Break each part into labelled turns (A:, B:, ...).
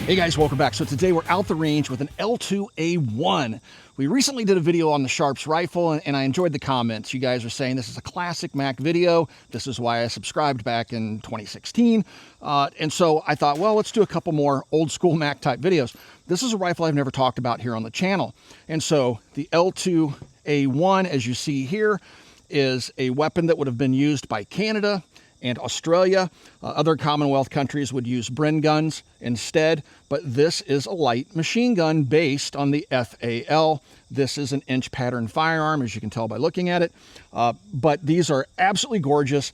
A: Hey guys, welcome back. So today we're out the range with an L2A1. We recently did a video on the Sharps rifle and I enjoyed the comments. You guys are saying this is a classic Mac video. This is why I subscribed back in 2016. And so I thought, well, let's do a couple more old school Mac type videos. This is a rifle I've never talked about here on the channel. And so the L2A1, as you see here, is a weapon that would have been used by Canada and Australia. Other Commonwealth countries would use Bren guns instead, but this is a light machine gun based on the FAL. This is an inch pattern firearm, as you can tell by looking at it, but these are absolutely gorgeous.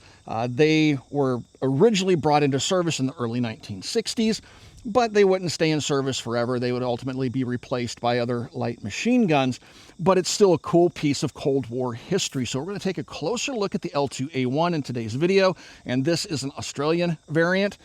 A: They were originally brought into service in the early 1960s, but they wouldn't stay in service forever. They would ultimately be replaced by other light machine guns, but it's still a cool piece of Cold War history. So we're going to take a closer look at the L2A1 in today's video, and this is an Australian variant.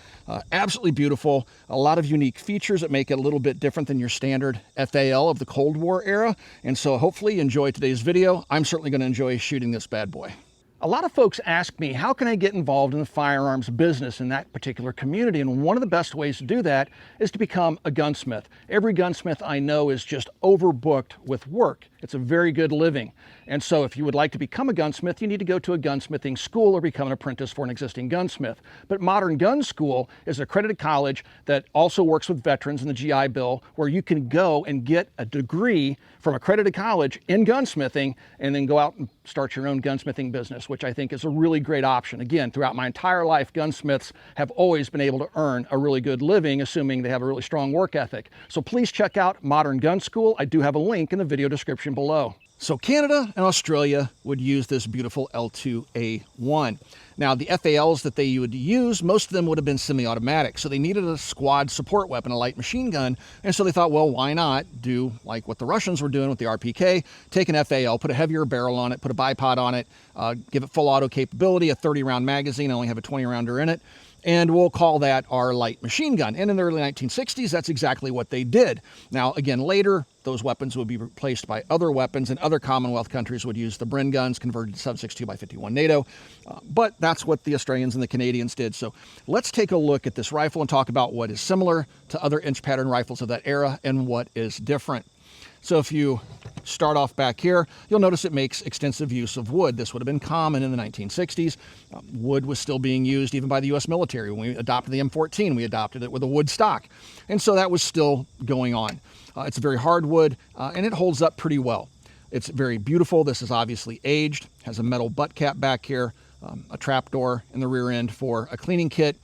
A: Absolutely beautiful. A lot of unique features that make it a little bit different than your standard FAL of the Cold War era, and so hopefully you enjoy today's video. I'm certainly going to enjoy shooting this bad boy. A lot of folks ask me, how can I get involved in the firearms business in that particular community? And one of the best ways to do that is to become a gunsmith. Every gunsmith I know is just overbooked with work. It's a very good living. And so if you would like to become a gunsmith, you need to go to a gunsmithing school or become an apprentice for an existing gunsmith. But Modern Gun School is an accredited college that also works with veterans in the GI Bill, where you can go and get a degree from accredited college in gunsmithing and then go out and start your own gunsmithing business, which I think is a really great option. Again, throughout my entire life, gunsmiths have always been able to earn a really good living, assuming they have a really strong work ethic. So please check out Modern Gun School. I do have a link in the video description below. So Canada and Australia would use this beautiful L2A1. Now the FALs that they would use, most of them would have been semi-automatic. So they needed a squad support weapon, a light machine gun. And so they thought, well, why not do like what the Russians were doing with the RPK, take an FAL, put a heavier barrel on it, put a bipod on it, give it full auto capability, a 30-round magazine, only have a 20-rounder in it. And we'll call that our light machine gun. And in the early 1960s, that's exactly what they did. Now, again, later, those weapons would be replaced by other weapons, and other Commonwealth countries would use the Bren guns converted to Sub 62x51 NATO. But that's what the Australians and the Canadians did. So let's take a look at this rifle and talk about what is similar to other inch pattern rifles of that era and what is different. So if you start off back here, you'll notice it makes extensive use of wood. This would have been common in the 1960s. Wood was still being used even by the U.S. military. When we adopted the M14, we adopted it with a wood stock. And so that was still going on. It's a very hard wood, and it holds up pretty well. It's very beautiful. This is obviously aged, has a metal butt cap back here, a trapdoor in the rear end for a cleaning kit.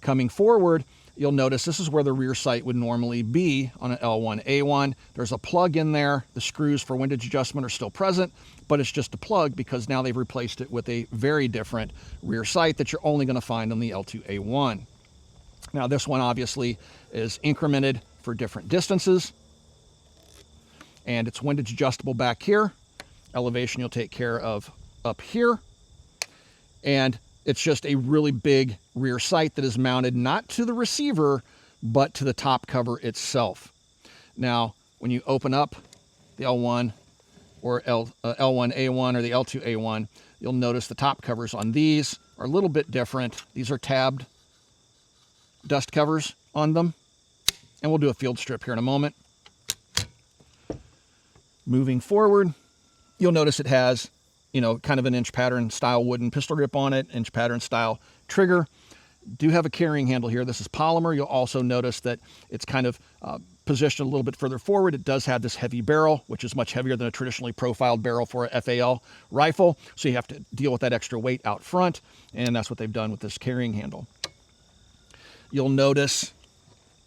A: Coming forward, you'll notice this is where the rear sight would normally be on an L1A1. There's a plug in there. The screws for windage adjustment are still present, but it's just a plug because now they've replaced it with a very different rear sight that you're only going to find on the L2A1. Now this one obviously is incremented for different distances, and it's windage adjustable back here. Elevation you'll take care of up here, and it's just a really big rear sight that is mounted not to the receiver, but to the top cover itself. Now, when you open up the L1 or L1A1 or the L2A1, you'll notice the top covers on these are a little bit different. These are tabbed dust covers on them, and we'll do a field strip here in a moment. Moving forward, you'll notice it has, you know, kind of an inch pattern style wooden pistol grip on it, inch pattern style trigger. Do have a carrying handle here. This is polymer. You'll also notice that it's kind of positioned a little bit further forward. It does have this heavy barrel, which is much heavier than a traditionally profiled barrel for a FAL rifle. So you have to deal with that extra weight out front, and that's what they've done with this carrying handle. You'll notice,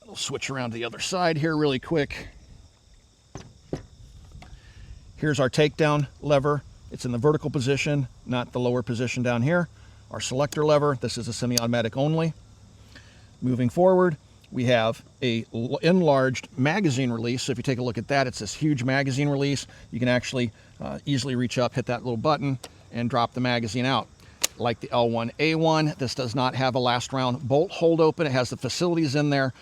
A: I'll switch around to the other side here really quick. Here's our takedown lever. It's in the vertical position, not the lower position down here. Our selector lever, this is a semi-automatic only. Moving forward, we have a enlarged magazine release. So if you take a look at that, it's this huge magazine release. You can actually easily reach up, hit that little button, and drop the magazine out. Like the L1A1, this does not have a last round bolt hold open. It has the facilities in there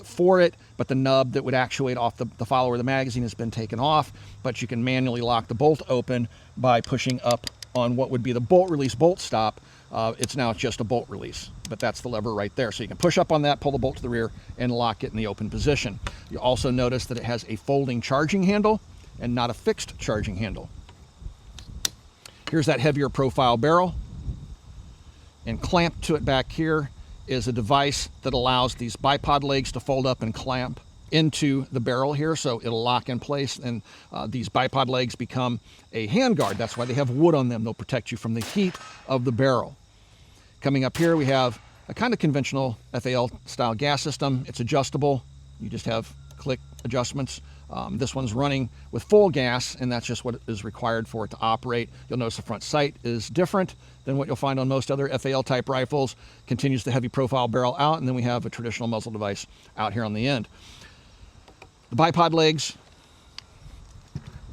A: for it, but the nub that would actuate off the follower of the magazine has been taken off, but you can manually lock the bolt open by pushing up on what would be the bolt release bolt stop It's now just a bolt release, but that's the lever right there. So you can push up on that, pull the bolt to the rear, and lock it in the open position. You also notice that it has a folding charging handle and not a fixed charging handle. Here's that heavier profile barrel, and clamped to it back here is a device that allows these bipod legs to fold up and clamp into the barrel here, so it'll lock in place, and these bipod legs become a handguard. That's why they have wood on them. They'll protect you from the heat of the barrel. Coming up here, we have a kind of conventional FAL style gas system. It's adjustable. You just have click adjustments. This one's running with full gas, and that's just what is required for it to operate. You'll notice the front sight is different than what you'll find on most other FAL type rifles. Continues the heavy profile barrel out, and then we have a traditional muzzle device out here on the end. The bipod legs,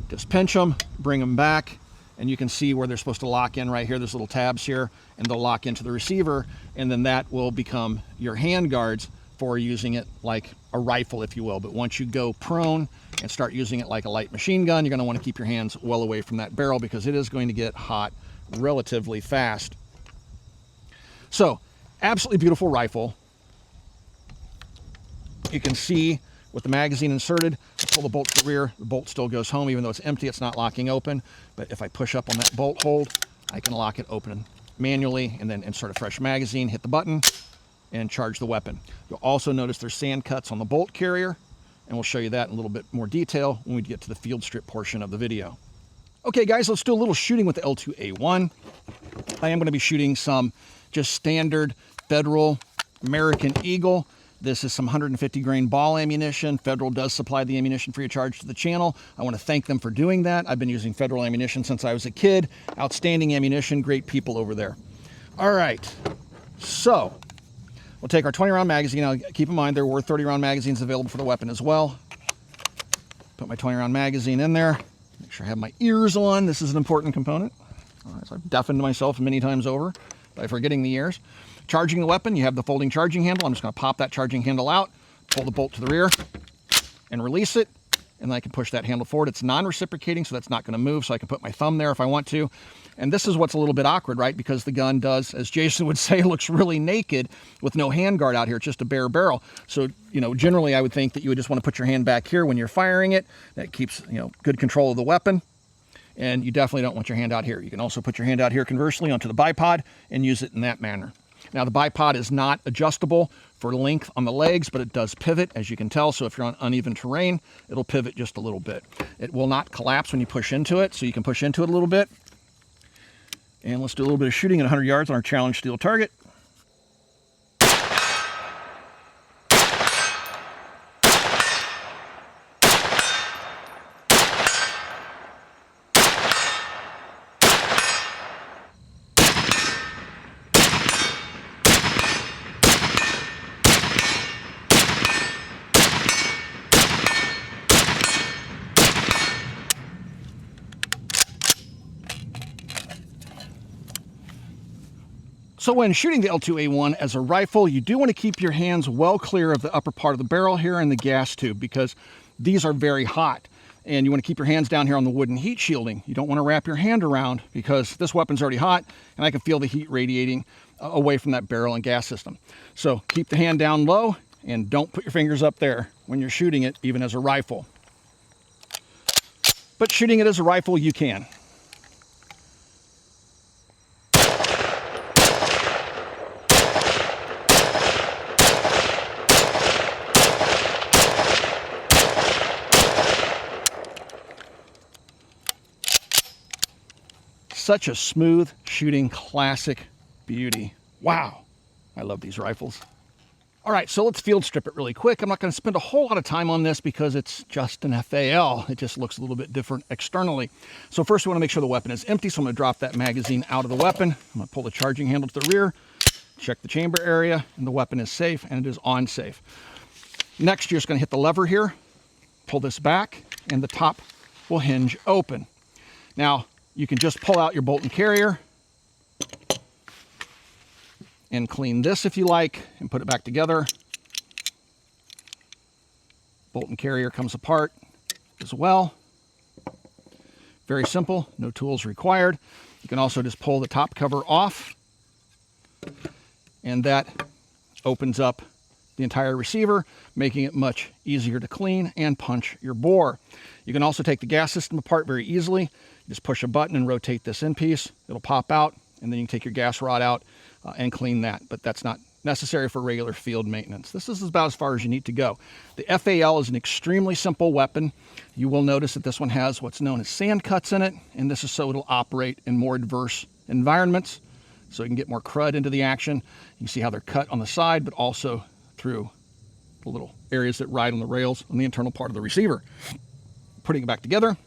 A: just pinch them, bring them back, and you can see where they're supposed to lock in right here. There's little tabs here, and they'll lock into the receiver, and then that will become your hand guards for using it like a rifle, if you will. But once you go prone and start using it like a light machine gun, you're going to want to keep your hands well away from that barrel because it is going to get hot relatively fast. So, absolutely beautiful rifle. You can see with the magazine inserted, I pull the bolt to the rear, the bolt still goes home. Even though it's empty, it's not locking open. But if I push up on that bolt hold, I can lock it open manually and then insert a fresh magazine, hit the button, and charge the weapon. You'll also notice there's sand cuts on the bolt carrier, and we'll show you that in a little bit more detail when we get to the field strip portion of the video. Okay guys, let's do a little shooting with the L2A1. I am going to be shooting some just standard Federal American Eagle. This is some 150 grain ball ammunition. Federal does supply the ammunition free of charge to the channel. I want to thank them for doing that. I've been using Federal ammunition since I was a kid. Outstanding ammunition, great people over there. All right, so we'll take our 20 round magazine. Now keep in mind there were 30 round magazines available for the weapon as well. Put my 20 round magazine in there. Make sure I have my ears on. This is an important component. So I've deafened myself many times over by forgetting the ears. Charging the weapon, you have the folding charging handle. I'm just going to pop that charging handle out, pull the bolt to the rear, and release it. And then I can push that handle forward. It's non-reciprocating, so that's not going to move, so I can put my thumb there if I want to. And this is what's a little bit awkward, right? Because the gun does, as Jason would say, looks really naked with no handguard out here. It's just a bare barrel. So, generally I would think that you would just want to put your hand back here when you're firing it. That keeps, good control of the weapon. And you definitely don't want your hand out here. You can also put your hand out here conversely onto the bipod and use it in that manner. Now the bipod is not adjustable for length on the legs, but it does pivot, as you can tell. So if you're on uneven terrain, it'll pivot just a little bit. It will not collapse when you push into it, so you can push into it a little bit. And let's do a little bit of shooting at 100 yards on our challenge steel target. So when shooting the L2A1 as a rifle, you do want to keep your hands well clear of the upper part of the barrel here and the gas tube, because these are very hot. And you want to keep your hands down here on the wooden heat shielding. You don't want to wrap your hand around because this weapon's already hot and I can feel the heat radiating away from that barrel and gas system. So keep the hand down low and don't put your fingers up there when you're shooting it, even as a rifle. But shooting it as a rifle, you can. Such a smooth shooting classic beauty. Wow, I love these rifles. All right, so let's field strip it really quick. I'm not going to spend a whole lot of time on this because it's just an FAL. It just looks a little bit different externally. So first we want to make sure the weapon is empty, so I'm going to drop that magazine out of the weapon. I'm going to pull the charging handle to the rear, check the chamber area, and the weapon is safe, and it is on safe. Next, you're just going to hit the lever here, pull this back, and the top will hinge open. Now, you can just pull out your bolt and carrier and clean this if you like and put it back together. Bolt and carrier comes apart as well. Very simple, no tools required. You can also just pull the top cover off and that opens up the entire receiver, making it much easier to clean and punch your bore. You can also take the gas system apart very easily. You just push a button and rotate this in piece. It'll pop out, and then you can take your gas rod out and clean that, but that's not necessary for regular field maintenance. This is about as far as you need to go. The FAL is an extremely simple weapon. You will notice that this one has what's known as sand cuts in it, and this is so it'll operate in more adverse environments, so you can get more crud into the action. You can see how they're cut on the side, but also through the little areas that ride on the rails on the internal part of the receiver. Putting it back together,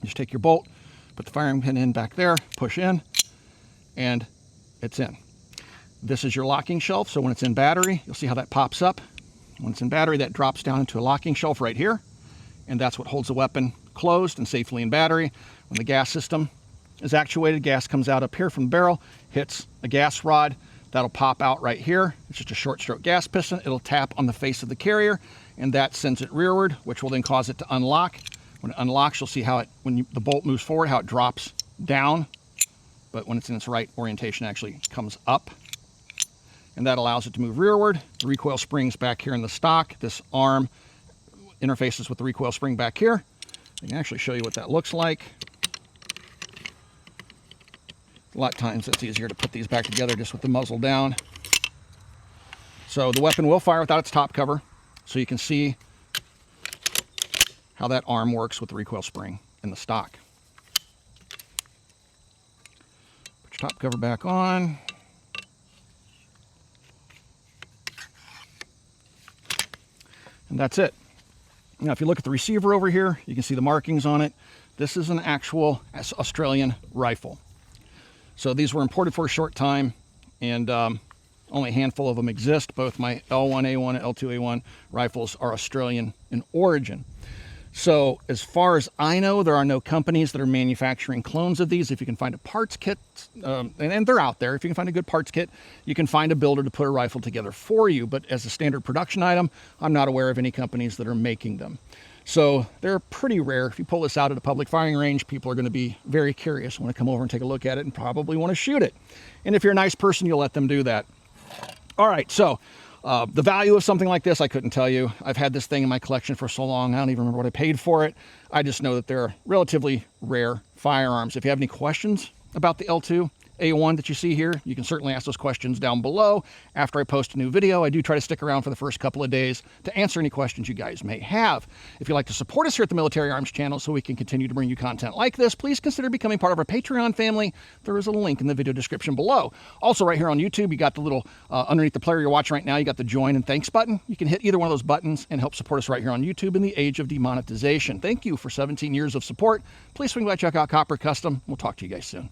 A: just take your bolt, put the firing pin in back there, push in, and it's in. This is your locking shelf, so when it's in battery, you'll see how that pops up. When it's in battery, that drops down into a locking shelf right here, and that's what holds the weapon closed and safely in battery. When the gas system is actuated, gas comes out up here from the barrel, hits a gas rod, that'll pop out right here. It's just a short stroke gas piston. It'll tap on the face of the carrier, and that sends it rearward, which will then cause it to unlock. When it unlocks, you'll see how it, when the bolt moves forward, how it drops down, but when it's in its right orientation, it actually comes up. And that allows it to move rearward. The recoil springs back here in the stock. This arm interfaces with the recoil spring back here. I can actually show you what that looks like. A lot of times it's easier to put these back together just with the muzzle down. So the weapon will fire without its top cover, so you can see how that arm works with the recoil spring in the stock. Put your top cover back on. And that's it. Now, if you look at the receiver over here, you can see the markings on it. This is an actual Australian rifle. So these were imported for a short time, and only a handful of them exist. Both my L1A1 and L2A1 rifles are Australian in origin. So as far as I know, there are no companies that are manufacturing clones of these. If you can find a parts kit, and they're out there, if you can find a good parts kit, you can find a builder to put a rifle together for you. But as a standard production item, I'm not aware of any companies that are making them. So they're pretty rare. If you pull this out at a public firing range, people are going to be very curious, want to come over and take a look at it, and probably want to shoot it. And if you're a nice person, you'll let them do that. All right, so the value of something like this, I couldn't tell you. I've had this thing in my collection for so long, I don't even remember what I paid for it. I just know that they're relatively rare firearms. If you have any questions about the L2A1 that you see here, you can certainly ask those questions down below. After I post a new video, I do try to stick around for the first couple of days to answer any questions you guys may have. If you'd like to support us here at the Military Arms channel so we can continue to bring you content like this, please consider becoming part of our Patreon family. There is a link in the video description below. Also, right here on YouTube, you got the little, underneath the player you're watching right now, you got the join and thanks button. You can hit either one of those buttons and help support us right here on YouTube in the age of demonetization. Thank you for 17 years of support. Please swing by, check out Copper Custom. We'll talk to you guys soon.